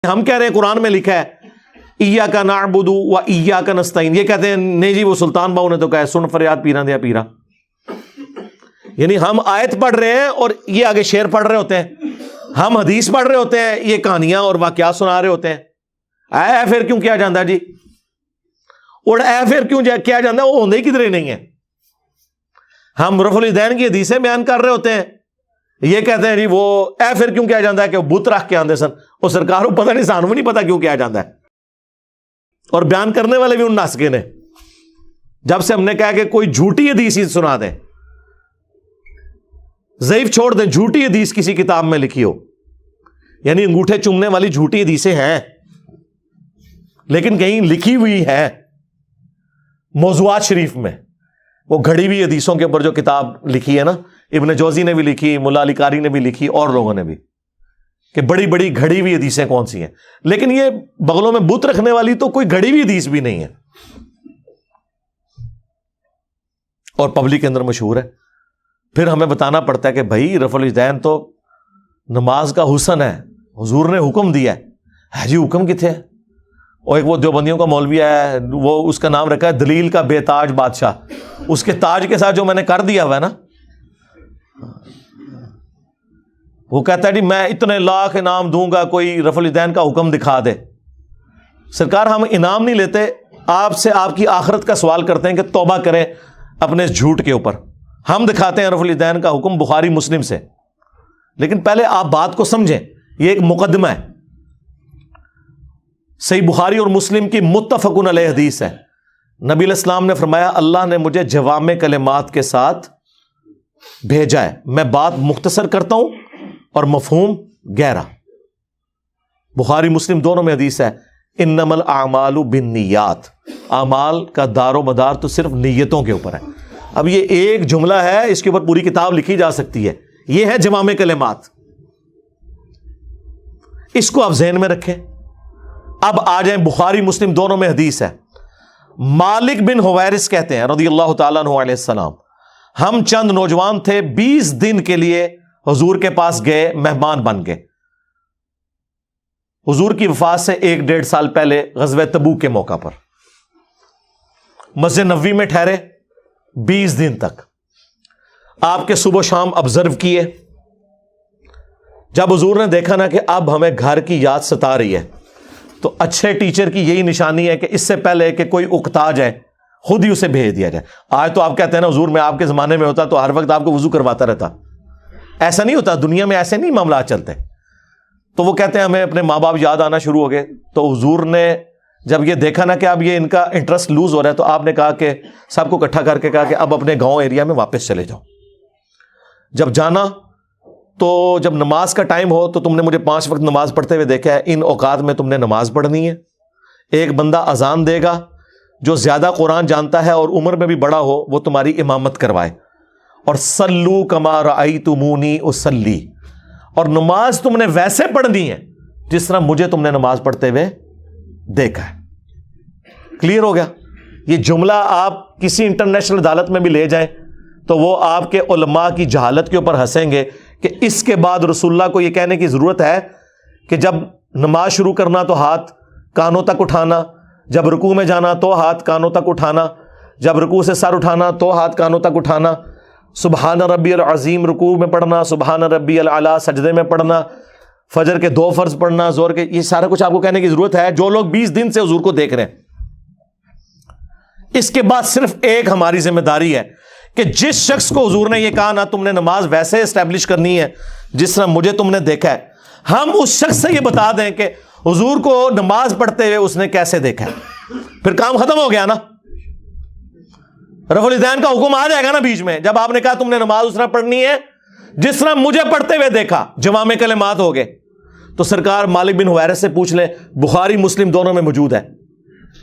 ہم کہہ رہے ہیں قرآن میں لکھا ہے ایاک نعبد و ایاک نستعین، یہ کہتے ہیں نہیں جی وہ سلطان باؤ نے تو کہا ہے سن فریاد پیرا دیا پیرا. یعنی ہم آیت پڑھ رہے ہیں اور یہ آگے شعر پڑھ رہے ہوتے ہیں، ہم حدیث پڑھ رہے ہوتے ہیں، یہ کہانیاں اور واقعات سنا رہے ہوتے ہیں. اے پھر کیوں کیا جاندہ جی، اور اے پھر کیوں کیا جاندہ، وہ ہوندے ہی کدھر ہی نہیں ہے. ہم رفع الیدین کی حدیثیں بیان کر رہے ہوتے ہیں، یہ کہتے ہیں جی وہ اے پھر کیوں کیا جاندہ ہے کہ وہ بت رکھ کے آندے سن، وہ سرکار کو پتہ نہیں، سانوں نہیں پتہ کیوں کیا جاندہ ہے. اور بیان کرنے والے بھی ان ناسکے نے. جب سے ہم نے کہا کہ کوئی جھوٹی حدیث ہی سنا دیں، ضعیف چھوڑ دیں، جھوٹی حدیث کسی کتاب میں لکھی ہو، یعنی انگوٹھے چومنے والی جھوٹی حدیثیں ہیں لیکن کہیں لکھی ہوئی ہے موضوعات شریف میں. وہ گھڑی ہوئی حدیثوں کے اوپر جو کتاب لکھی ہے نا، ابن جوزی نے بھی لکھی، ملا علی قاری نے بھی لکھی، اور لوگوں نے بھی، کہ بڑی بڑی گھڑی ہوئی حدیثیں کون سی ہیں. لیکن یہ بغلوں میں بت رکھنے والی تو کوئی گھڑی ہوئی حدیث بھی نہیں ہے، اور پبلک کے اندر مشہور ہے. پھر ہمیں بتانا پڑتا ہے کہ بھائی رفع الیدین تو نماز کا حسن ہے، حضور نے حکم دیا ہے جی حکم کتنے ہے. اور ایک وہ دیوبندیوں کا مولوی ہے، وہ اس کا نام رکھا ہے دلیل کا بے تاج بادشاہ. اس کے تاج کے ساتھ جو میں نے کر دیا ہوا ہے نا، وہ کہتا ہے جی میں اتنے لاکھ انعام دوں گا کوئی رفع الیدین کا حکم دکھا دے. سرکار ہم انعام نہیں لیتے، آپ سے آپ کی آخرت کا سوال کرتے ہیں کہ توبہ کریں اپنے اس جھوٹ کے اوپر. ہم دکھاتے ہیں رفع الیدین کا حکم بخاری مسلم سے، لیکن پہلے آپ بات کو سمجھیں، یہ ایک مقدمہ ہے. صحیح بخاری اور مسلم کی متفقن علیہ حدیث ہے. نبی علیہ السلام نے فرمایا اللہ نے مجھے جوامع کلمات کے ساتھ بھیجا ہے، میں بات مختصر کرتا ہوں اور مفہوم گہرا. بخاری مسلم دونوں میں حدیث ہے انما الاعمال بالنیات، اعمال کا دار و مدار تو صرف نیتوں کے اوپر ہے. اب یہ ایک جملہ ہے، اس کے اوپر پوری کتاب لکھی جا سکتی ہے. یہ ہے جوامع کلمات، اس کو آپ ذہن میں رکھیں. اب آ جائیں بخاری مسلم دونوں میں حدیث ہے. مالک بن حویرث کہتے ہیں رضی اللہ تعالیٰ عنہ علیہ السلام، ہم چند نوجوان تھے، 20 دن کے لیے حضور کے پاس گئے، مہمان بن گئے. حضور کی وفات سے 1-1.5 سال پہلے غزوہ تبوک کے موقع پر مسجد نبوی میں ٹھہرے 20 دن تک. آپ کے صبح و شام آبزرو کیے. جب حضور نے دیکھا نا کہ اب ہمیں گھر کی یاد ستا رہی ہے، تو اچھے ٹیچر کی یہی نشانی ہے کہ اس سے پہلے کہ کوئی اکتا جائے خود ہی اسے بھیج دیا جائے. آج تو آپ کہتے ہیں نا حضور میں آپ کے زمانے میں ہوتا تو ہر وقت آپ کو وضو کرواتا رہتا. ایسا نہیں ہوتا، دنیا میں ایسے نہیں معاملات چلتے. تو وہ کہتے ہیں ہمیں اپنے ماں باپ یاد آنا شروع ہو گئے. تو حضور نے جب یہ دیکھا نا کہ اب یہ ان کا انٹرسٹ لوز ہو رہا ہے، تو آپ نے کہا کہ سب کو اکٹھا کر کے کہا کہ اب اپنے گاؤں ایریا میں واپس چلے جاؤ. جب جانا تو جب نماز کا ٹائم ہو تو تم نے مجھے 5 وقت نماز پڑھتے ہوئے دیکھا ہے، ان اوقات میں تم نے نماز پڑھنی ہے. ایک بندہ اذان دے گا جو زیادہ قرآن جانتا ہے اور عمر میں بھی بڑا ہو، وہ تمہاری امامت کروائے. اور صلو کما رأیتمونی اصلی، اور نماز تم نے ویسے پڑھنی ہے جس طرح مجھے تم نے نماز پڑھتے ہوئے دیکھا ہے. کلیئر ہو گیا؟ یہ جملہ آپ کسی انٹرنیشنل عدالت میں بھی لے جائیں تو وہ آپ کے علماء کی جہالت کے اوپر ہنسیں گے کہ اس کے بعد رسول اللہ کو یہ کہنے کی ضرورت ہے کہ جب نماز شروع کرنا تو ہاتھ کانوں تک اٹھانا، جب رکوع میں جانا تو ہاتھ کانوں تک اٹھانا، جب رکوع سے سر اٹھانا تو ہاتھ کانوں تک اٹھانا، سبحان ربی العظیم رکوع میں پڑھنا، سبحان ربی العلیٰ سجدے میں پڑھنا، فجر کے 2 فرض پڑھنا، زور کے، یہ سارا کچھ آپ کو کہنے کی ضرورت ہے جو لوگ 20 دن سے حضور کو دیکھ رہے ہیں. اس کے بعد صرف ایک ہماری ذمہ داری ہے کہ جس شخص کو حضور نے یہ کہا نا تم نے نماز ویسے اسٹیبلش کرنی ہے جس طرح مجھے تم نے دیکھا ہے، ہم اس شخص سے یہ بتا دیں کہ حضور کو نماز پڑھتے ہوئے اس نے کیسے دیکھا ہے. پھر کام ختم ہو گیا نا. رفع الیدین کا حکم آ جائے گا نا بیچ میں، جب آپ نے کہا تم نے نماز اس طرح پڑھنی ہے جس طرح مجھے پڑھتے ہوئے دیکھا، جوامع کلمات ہو گئے. تو سرکار مالک بن حویرث سے پوچھ لیں، بخاری مسلم دونوں میں موجود ہے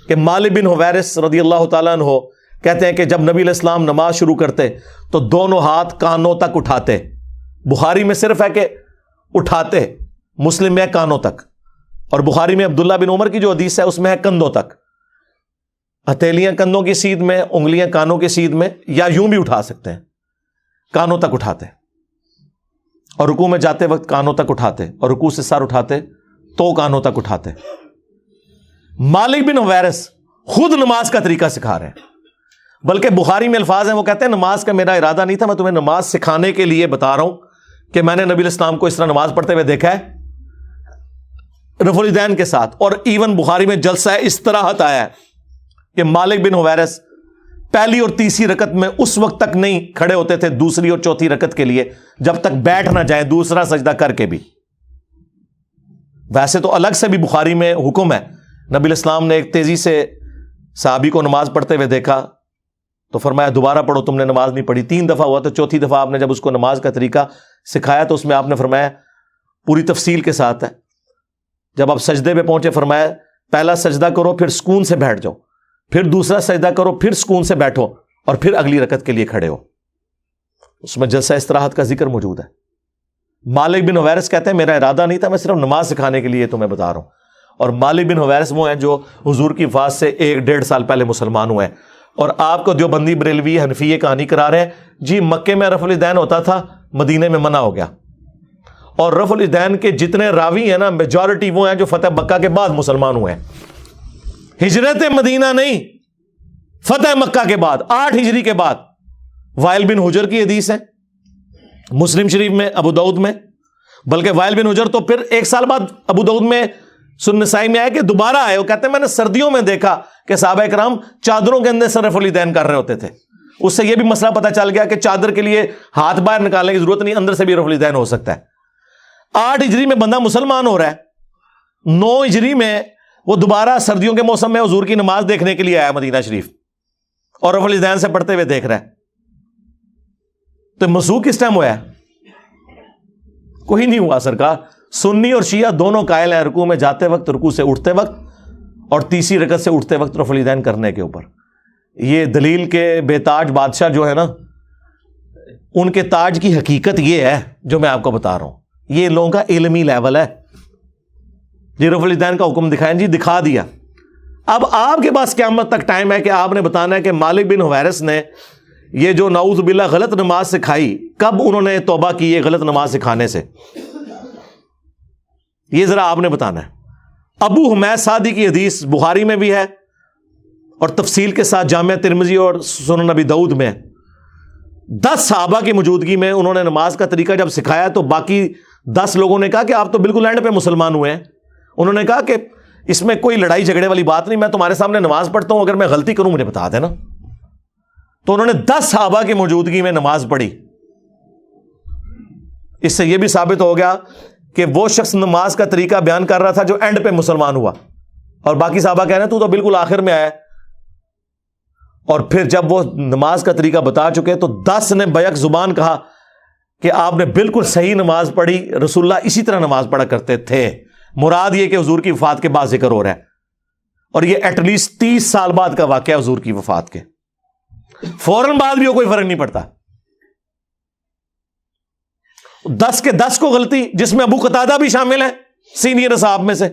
کہ مالک بن حویرث رضی اللہ تعالیٰ عنہ کہتے ہیں کہ جب نبی علیہ السلام نماز شروع کرتے تو دونوں ہاتھ کانوں تک اٹھاتے. بخاری میں صرف ہے کہ اٹھاتے، مسلم میں ہے کانوں تک، اور بخاری میں عبداللہ بن عمر کی جو حدیث ہے اس میں ہے کندھوں تک. ہتھیلیاں کندھوں کی سیدھ میں، انگلیاں کانوں کی سیدھ میں، یا یوں بھی اٹھا سکتے ہیں، کانوں تک اٹھاتے. اور رکوع میں جاتے وقت کانوں تک اٹھاتے، اور رکوع سے سر اٹھاتے تو کانوں تک اٹھاتے. مالک بن حویرث خود نماز کا طریقہ سکھا رہے ہیں, بلکہ بخاری میں الفاظ ہیں, وہ کہتے ہیں نماز کا میرا ارادہ نہیں تھا, میں تمہیں نماز سکھانے کے لیے بتا رہا ہوں کہ میں نے نبی علیہ السلام کو اس طرح نماز پڑھتے ہوئے دیکھا ہے رفع الیدین کے ساتھ. اور ایون بخاری میں جلسہ استراحت آیا ہے کہ مالک بن حویرث پہلی اور تیسری رکعت میں اس وقت تک نہیں کھڑے ہوتے تھے دوسری اور چوتھی رکعت کے لیے جب تک بیٹھ نہ جائیں دوسرا سجدہ کر کے بھی. ویسے تو الگ سے بھی بخاری میں حکم ہے, نبی علیہ السلام نے ایک تیزی سے صحابی کو نماز پڑھتے ہوئے دیکھا تو فرمایا دوبارہ پڑھو, تم نے نماز نہیں پڑھی. 3 دفعہ ہوا تو چوتھی دفعہ آپ نے جب اس کو نماز کا طریقہ سکھایا تو اس میں آپ نے فرمایا پوری تفصیل کے ساتھ ہے, جب آپ سجدے پہ پہنچے فرمایا پہلا سجدہ کرو پھر سکون سے بیٹھ جاؤ, پھر دوسرا سجدہ کرو پھر سکون سے بیٹھو اور پھر اگلی رکعت کے لیے کھڑے ہو. اس میں جلسہ استراحت کا ذکر موجود ہے. مالک بن حویرث کہتے ہیں میرا ارادہ نہیں تھا, میں صرف نماز سکھانے کے لیے تمہیں بتا رہا ہوں. اور مالک بن حویرث وہ ہیں جو حضور کی وفات سے 1-1.5 سال پہلے مسلمان ہوئے ہیں, اور آپ کو دیوبندی بریلوی حنفی یہ کہانی کرا رہے ہیں جی مکے میں رفع الیدین ہوتا تھا, مدینے میں منع ہو گیا. اور رفع الیدین کے جتنے راوی ہیں نا میجورٹی وہ ہیں جو فتح مکہ کے بعد مسلمان ہوئے ہیں, ہجرت مدینہ نہیں, فتح مکہ کے بعد 8 ہجری کے بعد. وائل بن حجر کی حدیث ہے مسلم شریف میں, ابو داؤد میں, بلکہ وائل بن حجر تو پھر 1 سال بعد ابو داؤد میں سنن نسائی میں آئے کہ دوبارہ آئے, وہ کہتے ہیں میں نے سردیوں میں دیکھا کہ صحابہ کرام چادروں کے اندر سے رفع الیدین کر رہے ہوتے تھے. اس سے یہ بھی مسئلہ پتہ چل گیا کہ چادر کے لیے ہاتھ باہر نکالنے کی ضرورت نہیں, اندر سے بھی رفع الیدین ہو سکتا ہے. 8 ہجری میں بندہ مسلمان ہو رہا ہے, 9 ہجری میں وہ دوبارہ سردیوں کے موسم میں حضور کی نماز دیکھنے کے لیے آیا مدینہ شریف اور رفع الیدین سے پڑھتے ہوئے دیکھ رہا ہے. تو مسوخ کس ٹائم ہوا ہے؟ کوئی نہیں ہوا سرکار. سنی اور شیعہ دونوں قائل ہیں رکوع میں جاتے وقت, رکوع سے اٹھتے وقت اور تیسری رکعت سے اٹھتے وقت رفع الیدین کرنے کے اوپر. یہ دلیل کے بے تاج بادشاہ جو ہے نا, ان کے تاج کی حقیقت یہ ہے جو میں آپ کو بتا رہا ہوں. یہ لوگوں کا علمی لیول ہے. جی رفع الیدین کا حکم دکھائیں, جی دکھا دیا. اب آپ کے پاس قیامت تک ٹائم ہے کہ آپ نے بتانا ہے کہ مالک بن حویرث نے یہ جو نعوذ باللہ غلط نماز سکھائی, کب انہوں نے توبہ کی یہ غلط نماز سکھانے سے, یہ ذرا آپ نے بتانا ہے. ابو حمید سعدی کی حدیث بخاری میں بھی ہے اور تفصیل کے ساتھ جامعہ ترمذی اور سنن نبی داؤد میں. 10 صحابہ کی موجودگی میں انہوں نے نماز کا طریقہ جب سکھایا تو باقی 10 لوگوں نے کہا کہ آپ تو بالکل اینڈ پہ مسلمان ہوئے ہیں. انہوں نے کہا کہ اس میں کوئی لڑائی جھگڑے والی بات نہیں, میں تمہارے سامنے نماز پڑھتا ہوں, اگر میں غلطی کروں مجھے بتا دینا. تو انہوں نے 10 صحابہ کی موجودگی میں نماز پڑھی. اس سے یہ بھی ثابت ہو گیا کہ وہ شخص نماز کا طریقہ بیان کر رہا تھا جو اینڈ پہ مسلمان ہوا, اور باقی صحابہ کہہ رہے ہیں تو بالکل آخر میں آیا. اور پھر جب وہ نماز کا طریقہ بتا چکے تو 10 نے بیک زبان کہا کہ آپ نے بالکل صحیح نماز پڑھی, رسول اللہ اسی طرح نماز پڑھا کرتے تھے. مراد یہ کہ حضور کی وفات کے بعد ذکر ہو رہا ہے, اور یہ ایٹ لیسٹ 30 سال بعد کا واقعہ حضور کی وفات کے. فوراً بعد بھی کوئی فرق نہیں پڑتا. 10 کے 10 کو غلطی, جس میں ابو قتادہ بھی شامل ہے سینئر اصحاب میں سے.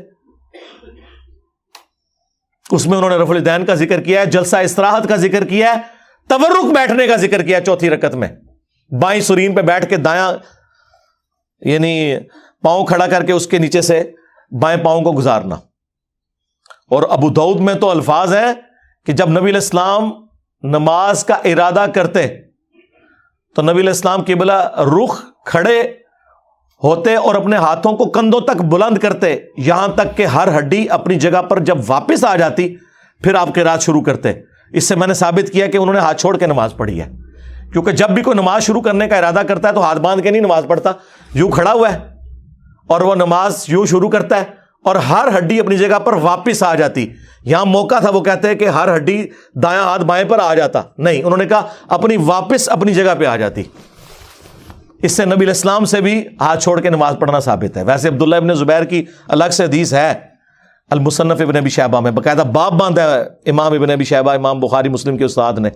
اس میں انہوں نے رفع الیدین کا ذکر کیا ہے, جلسہ استراحت کا ذکر کیا ہے, تورک بیٹھنے کا ذکر کیا ہے. چوتھی رکعت میں بائیں سرین پہ بیٹھ کے دایاں یعنی پاؤں کھڑا کر کے اس کے نیچے سے بائیں پاؤں کو گزارنا. اور ابو داؤد میں تو الفاظ ہیں کہ جب نبی علیہ السلام نماز کا ارادہ کرتے تو نبی علیہ السلام قبلہ رخ کھڑے ہوتے اور اپنے ہاتھوں کو کندھوں تک بلند کرتے, یہاں تک کہ ہر ہڈی اپنی جگہ پر جب واپس آ جاتی پھر آپ قرات شروع کرتے. اس سے میں نے ثابت کیا کہ انہوں نے ہاتھ چھوڑ کے نماز پڑھی ہے, کیونکہ جب بھی کوئی نماز شروع کرنے کا ارادہ کرتا ہے تو ہاتھ باندھ کے نہیں نماز پڑھتا, یوں کھڑا ہوا ہے اور وہ نماز یوں شروع کرتا ہے اور ہر ہڈی اپنی جگہ پر واپس آ جاتی. یہاں موقع تھا وہ کہتے ہیں کہ ہر ہڈی دایاں ہاتھ بائیں پر آ جاتا, نہیں, انہوں نے کہا اپنی واپس اپنی جگہ پہ آ جاتی. اس سے نبی علیہ السلام سے بھی ہاتھ چھوڑ کے نماز پڑھنا ثابت ہے. ویسے عبداللہ ابن زبیر کی الگ سے حدیث ہے المصنف ابن ابی شیبہ میں, باقاعدہ باب باندھا ہے امام ابن ابی شیبہ, امام بخاری مسلم کے استاد نے,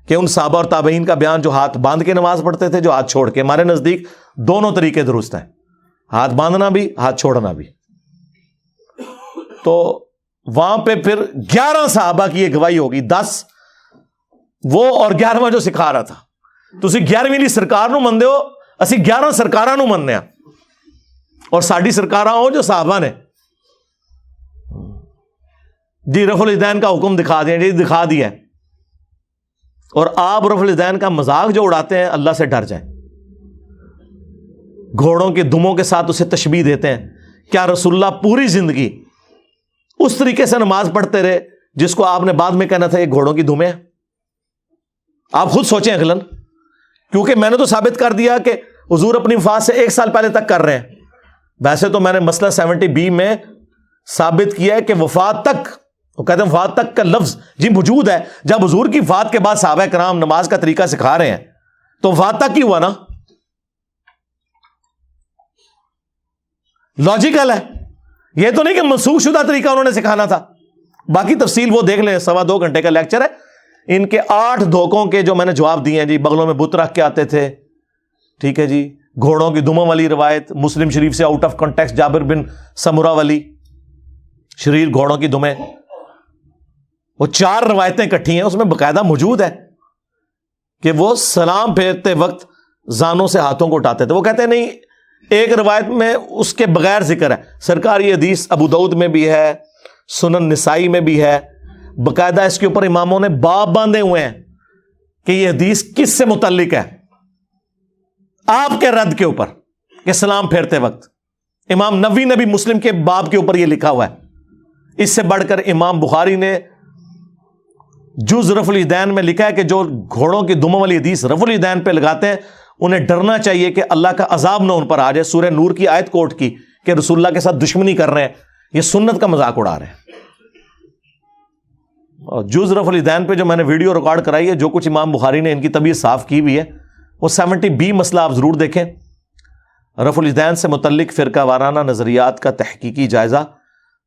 کہ ان صحابہ اور تابعین کا بیان جو ہاتھ باندھ کے نماز پڑھتے تھے, جو ہاتھ چھوڑ کے. ہمارے نزدیک دونوں طریقے درست ہیں, ہاتھ باندھنا بھی ہاتھ چھوڑنا بھی. تو وہاں پہ پھر 11 صحابہ کی یہ گواہی ہوگی, 10 وہ اور 11واں جو سکھا رہا تھا. تسی 11ویں لی سرکار نو مندے ہو, اسی 11 سرکاراں نو مننے ہیں, اور ساڈی سرکاراں ہو جو صحابہ نے. جی رفع الیدین کا حکم دکھا دیا، جی دکھا دیا ہے، اور آپ رفع الیدین کا مذاق جو اڑاتے ہیں، اللہ سے ڈر جائیں۔ گھوڑوں کے دموں کے ساتھ اسے تشبیہ دیتے ہیں۔ کیا رسول اللہ پوری زندگی اس طریقے سے نماز پڑھتے رہے جس کو آپ نے بعد میں کہنا تھا یہ گھوڑوں کی دمیں ہیں؟ آپ خود سوچیں عقلاً، کیونکہ میں نے تو ثابت کر دیا کہ حضور اپنی وفات سے 1 سال پہلے تک کر رہے ہیں۔ ویسے تو میں نے مسئلہ 70B میں ثابت کیا ہے کہ وفات تک، وہ کہتے ہیں وفات تک کا لفظ جی موجود ہے۔ جب حضور کی وفات کے بعد صحابہ کرام نماز کا طریقہ سکھا رہے ہیں تو وفات تک ہی ہوا نا، لاجیکل ہے۔ یہ تو نہیں کہ منسوخ شدہ طریقہ انہوں نے سکھانا تھا۔ باقی تفصیل وہ دیکھ لیں، 2.25 گھنٹے کا لیکچر ہے۔ ان کے 8 دھوکوں کے جو میں نے جواب دیے ہیں جی، بغلوں میں بت رکھ کے آتے تھے، ٹھیک ہے جی، گھوڑوں کی دموں والی روایت مسلم شریف سے آؤٹ آف کانٹیکسٹ، جابر بن سمرہ والی شریر گھوڑوں کی دمیں، وہ 4 روایتیں اکٹھی ہیں، اس میں باقاعدہ موجود ہے کہ وہ سلام پھیرتے وقت زانوں سے ہاتھوں کو اٹھاتے تھے۔ وہ کہتے ہیں نہیں، ایک روایت میں اس کے بغیر ذکر ہے۔ سرکار یہ حدیث ابو داؤد میں بھی ہے، سنن نسائی میں بھی ہے، باقاعدہ اس کے اوپر اماموں نے باب باندھے ہوئے ہیں کہ یہ حدیث کس سے متعلق ہے، آپ کے رد کے اوپر کہ سلام پھیرتے وقت۔ امام نووی نے بھی مسلم کے باب کے اوپر یہ لکھا ہوا ہے۔ اس سے بڑھ کر امام بخاری نے جز رفع الیدین میں لکھا ہے کہ جو گھوڑوں کی دموں والی حدیث رفع الیدین پہ لگاتے ہیں انہیں ڈرنا چاہیے کہ اللہ کا عذاب نہ ان پر آ جائے۔ سورہ نور کی آیت کوٹ کی کہ رسول اللہ کے ساتھ دشمنی کر رہے ہیں، یہ سنت کا مذاق اڑا رہے ہیں۔ اور جز رفع الیدین پہ جو میں نے ویڈیو ریکارڈ کرائی ہے، جو کچھ امام بخاری نے ان کی طبیعت صاف کی ہوئی ہے، وہ 70B مسئلہ آپ ضرور دیکھیں۔ رفع الیدین سے متعلق فرقہ وارانہ نظریات کا تحقیقی جائزہ،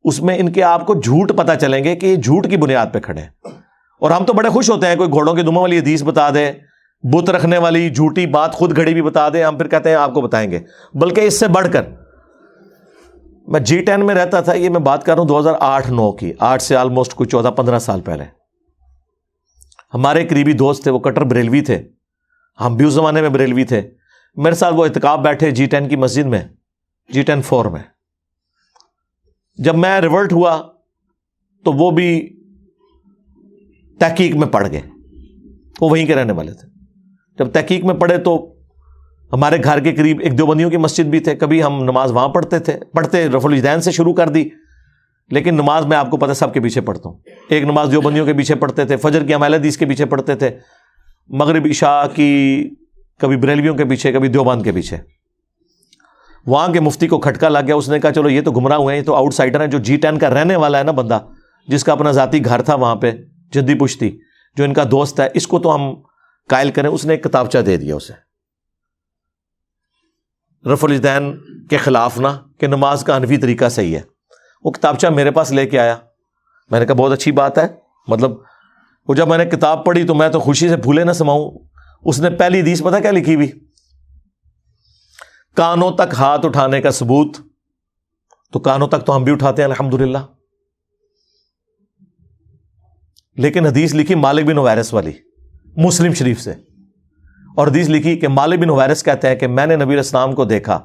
اس میں ان کے آپ کو جھوٹ پتہ چلیں گے کہ یہ جھوٹ کی بنیاد پہ کھڑے ہیں۔ اور ہم تو بڑے خوش ہوتے ہیں کوئی گھوڑوں کی دموں والی حدیث بتا دے، بت رکھنے والی جھوٹی بات خود گھڑی بھی بتا دے، ہم پھر کہتے ہیں آپ کو بتائیں گے۔ بلکہ اس سے بڑھ کر میں G10 میں رہتا تھا، یہ میں بات کر رہا ہوں 2008-9 کی، 8 سے آلموسٹ کوئی 14-15 سال پہلے۔ ہمارے قریبی دوست تھے، وہ کٹر بریلوی تھے، ہم بھی اس زمانے میں بریلوی تھے۔ میرے ساتھ وہ اعتکاف بیٹھے G10 کی مسجد میں، G10-4 میں۔ جب میں ریورٹ ہوا تو وہ بھی تحقیق میں پڑ گئے، وہ وہیں کے رہنے والے تھے۔ جب تحقیق میں پڑھے تو ہمارے گھر کے قریب ایک دیوبندیوں کی مسجد بھی تھے، کبھی ہم نماز وہاں پڑھتے رفع الیدین سے شروع کر دی۔ لیکن نماز میں آپ کو پتہ سب کے پیچھے پڑھتا ہوں، ایک نماز دیوبندیوں کے پیچھے پڑھتے تھے، فجر کی اہل حدیث کے پیچھے پڑھتے تھے، مغرب عشاء کی کبھی بریلویوں کے پیچھے، کبھی دیوبند کے پیچھے۔ وہاں کے مفتی کو کھٹکا لگ گیا، اس نے کہا چلو یہ تو گمراہ ہوئے ہیں، یہ تو آؤٹ سائڈر ہیں۔ جو G10 کا رہنے والا ہے نا بندہ، جس کا اپنا ذاتی گھر تھا وہاں پہ جدی پشتی، جو ان کا دوست ہے، اس کو تو ہم قائل کریں۔ اس نے ایک کتابچہ دے دیا اسے، رفع الیدین کے خلاف نہ، کہ نماز کا حنفی طریقہ صحیح ہے۔ وہ کتابچہ میرے پاس لے کے آیا، میں نے کہا بہت اچھی بات ہے، مطلب وہ جب میں نے کتاب پڑھی تو میں تو خوشی سے پھولے نہ سماؤں۔ اس نے پہلی حدیث پتہ کیا لکھی ہوئی؟ کانوں تک ہاتھ اٹھانے کا ثبوت، تو کانوں تک تو ہم بھی اٹھاتے ہیں الحمدللہ، لیکن حدیث لکھی مالک بن حویرث والی مسلم شریف سے، اور حدیث لکھی کہ مالک بن حویرث کہتے ہیں کہ میں نے نبی علیہ السلام کو دیکھا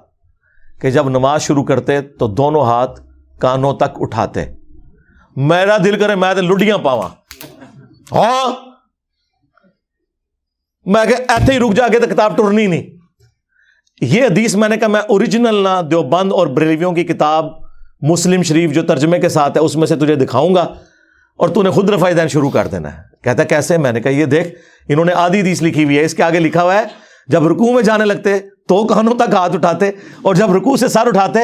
کہ جب نماز شروع کرتے تو دونوں ہاتھ کانوں تک اٹھاتے۔ میرا دل کرے میں تو لڈیاں پاواں، ہاں میں کہ ایتھے ہی رک جا کے تو کتاب ٹرنی نہیں۔ یہ حدیث میں نے کہا میں اوریجنل نہ دیوبند اور بریلویوں کی کتاب مسلم شریف جو ترجمے کے ساتھ ہے اس میں سے تجھے دکھاؤں گا، اور تو نے خود رفع الیدین شروع کر دینا ہے۔ کہتا کیسے؟ میں نے کہا یہ دیکھ، انہوں نے آدھی حدیث لکھی ہوئی ہے، اس کے آگے لکھا ہوا ہے جب رکوع میں جانے لگتے تو کانوں تک ہاتھ اٹھاتے، اور جب رکوع سے سر اٹھاتے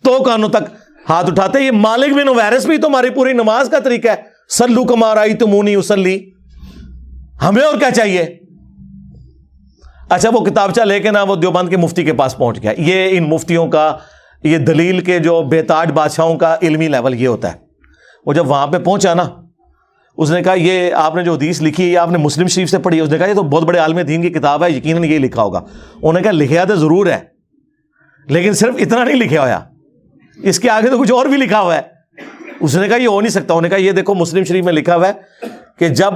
تو کانوں تک ہاتھ اٹھاتے۔ یہ مالک بن حویرث بھی تمہاری پوری نماز کا طریقہ ہے، صلو کما رأیتمونی اصلی، ہمیں اور کیا چاہیے؟ اچھا وہ کتابچہ لے کے نا وہ دیوبند کے مفتی کے پاس پہنچ گیا۔ یہ ان مفتیوں کا، یہ دلیل کے جو بے تاج بادشاہوں کا علمی لیول یہ ہوتا ہے۔ وہ جب وہاں پہ پہنچا نا، اس نے کہا یہ آپ نے جو حدیث لکھی ہے یہ آپ نے مسلم شریف سے پڑھی ہے؟ اس نے کہا یہ تو بہت بڑے عالم دین کی کتاب ہے، یقیناً یہ لکھا ہوگا۔ انہوں نے کہا لکھا تو ضرور ہے، لیکن صرف اتنا نہیں لکھا ہوا، اس کے آگے تو کچھ اور بھی لکھا ہوا ہے۔ اس نے کہا یہ ہو نہیں سکتا۔ انہوں نے کہا یہ دیکھو مسلم شریف میں لکھا ہوا ہے کہ جب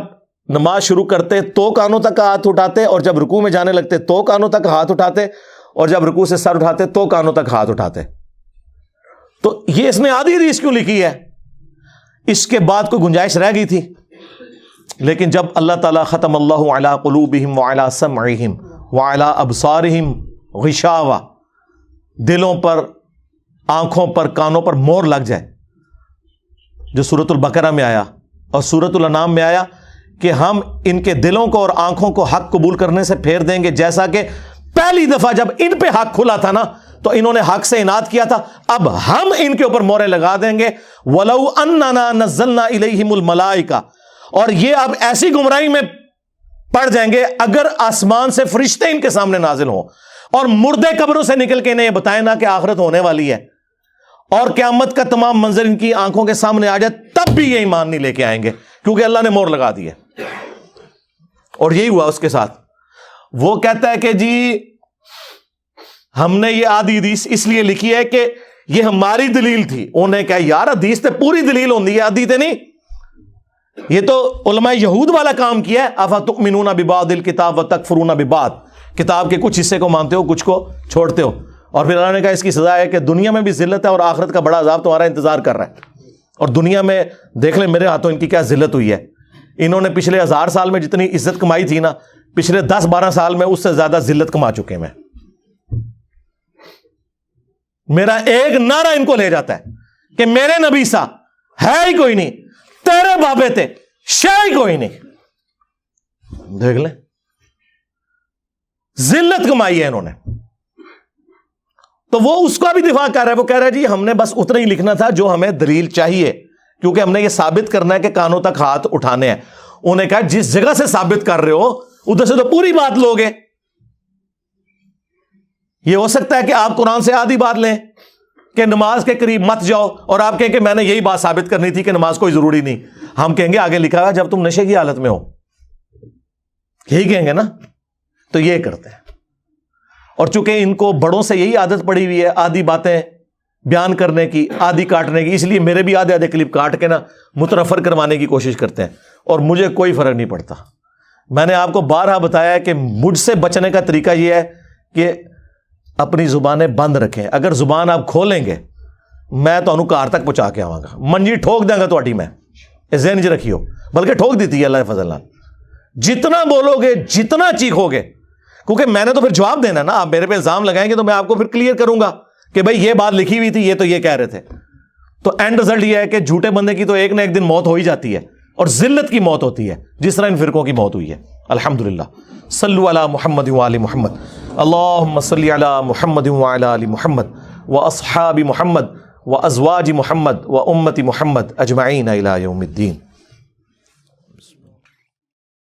نماز شروع کرتے تو کانوں تک ہاتھ اٹھاتے، اور جب رکوع میں جانے لگتے تو کانوں تک ہاتھ اٹھاتے، اور جب رکوع سے سر اٹھاتے تو کانوں تک ہاتھ اٹھاتے۔ تو یہ اس نے آدھی حدیث کیوں لکھی ہے؟ اس کے بعد کوئی گنجائش رہ گئی تھی؟ لیکن جب اللہ تعالیٰ ختم اللہ علی قلوبہم وعلی سمعہم وعلی ابصارہم غشاوہ، دلوں پر، آنکھوں پر، کانوں پر مور لگ جائے، جو سورۃ البقرہ میں آیا اور سورۃ الانعام میں آیا کہ ہم ان کے دلوں کو اور آنکھوں کو حق قبول کرنے سے پھیر دیں گے، جیسا کہ پہلی دفعہ جب ان پہ حق کھلا تھا نا تو انہوں نے حق سے اناد کیا تھا، اب ہم ان کے اوپر مورے لگا دیں گے۔ وَلَوْ أَنَّنَا نَزَّلْنَا إِلَيْهِمُ الْمَلَائِكَةَ، اور یہ اب ایسی گمراہی میں پڑ جائیں گے اگر آسمان سے فرشتے ان کے سامنے نازل ہوں اور مردے قبروں سے نکل کے انہیں یہ بتائیں نا کہ آخرت ہونے والی ہے اور قیامت کا تمام منظر ان کی آنکھوں کے سامنے آ جائے، تب بھی یہ ایمان نہیں لے کے آئیں گے، کیونکہ اللہ نے مور لگا دی ہے۔ اور یہی ہوا اس کے ساتھ۔ وہ کہتا ہے کہ جی ہم نے یہ آدھی حدیث اس لیے لکھی ہے کہ یہ ہماری دلیل تھی۔ انہوں نے کہا یار حدیث تے پوری دلیل ہوندی ہے، آدھی تے نہیں، یہ تو علماء یہود والا کام کیا ہے۔ افتؤمنون ببعض الکتاب وتکفرون ببعض، کتاب کے کچھ حصے کو مانتے ہو، کچھ کو چھوڑتے ہو، اور پھر اللہ نے کہا اس کی سزا ہے کہ دنیا میں بھی ذلت ہے اور آخرت کا بڑا عذاب تمہارا انتظار کر رہا ہے۔ اور دنیا میں دیکھ لیں میرے ہاتھوں ان کی کیا ذلت ہوئی ہے۔ انہوں نے پچھلے 1000 سال میں جتنی عزت کمائی تھی نا، پچھلے 10-12 سال میں اس سے زیادہ ذلت کما چکے میں۔ میرا ایک نعرہ ان کو لے جاتا ہے کہ میرے نبی سا ہے ہی کوئی نہیں، تیرے بابے تھے شے ہی کوئی نہیں۔ دیکھ لیں ذلت کمائی ہے انہوں نے۔ تو وہ اس کا بھی دفاع کر رہا ہے، وہ کہہ رہا ہے جی ہم نے بس اتنا ہی لکھنا تھا جو ہمیں دلیل چاہیے، کیونکہ ہم نے یہ ثابت کرنا ہے کہ کانوں تک ہاتھ اٹھانے ہیں۔ انہوں نے کہا جس جگہ سے ثابت کر رہے ہو ادھر سے تو پوری بات لوگے۔ یہ ہو سکتا ہے کہ آپ قرآن سے آدھی بات لیں کہ نماز کے قریب مت جاؤ، اور آپ کہیں کہ میں نے یہی بات ثابت کرنی تھی کہ نماز کوئی ضروری نہیں۔ ہم کہیں گے آگے لکھا ہے جب تم نشے کی حالت میں ہو، یہی کہیں گے نا۔ تو یہ کرتے ہیں، اور چونکہ ان کو بڑوں سے یہی عادت پڑی ہوئی ہے آدھی باتیں بیان کرنے کی، آدھی کاٹنے کی، اس لیے میرے بھی آدھے کلپ کاٹ کے نا متنفر کروانے کی کوشش کرتے ہیں، اور مجھے کوئی فرق نہیں پڑتا۔ میں نے آپ کو بارہا بتایا ہے کہ مجھ سے بچنے کا طریقہ یہ ہے کہ اپنی زبانیں بند رکھیں۔ اگر زبان آپ کھولیں گے میں تو کار تک پہنچا کے آواں گا، منجی ٹھوک دیں گا تہاڈی میں، ذہن چ رکھیو، بلکہ ٹھوک دیتی ہے اللہ کے فضل نال۔ جتنا بولو گے، جتنا چیخو گے، کیونکہ میں نے تو پھر جواب دینا نا، آپ میرے پہ الزام لگائیں گے تو میں آپ کو پھر کلیئر کروں گا کہ بھائی یہ بات لکھی ہوئی تھی، یہ تو یہ کہہ رہے تھے۔ تو اینڈ رزلٹ یہ ہے کہ جھوٹے بندے کی تو ایک نہ ایک دن موت ہو ہی جاتی ہے، اور ذلت کی موت ہوتی ہے، جس طرح ان فرقوں کی موت ہوئی ہے۔ الحمدللہ۔ صلو علی محمد وآل محمد، اللہم صلی علی محمد وعلی آل محمد واصحاب محمد وازواج محمد وامت محمد اجمعین الی یوم الدین۔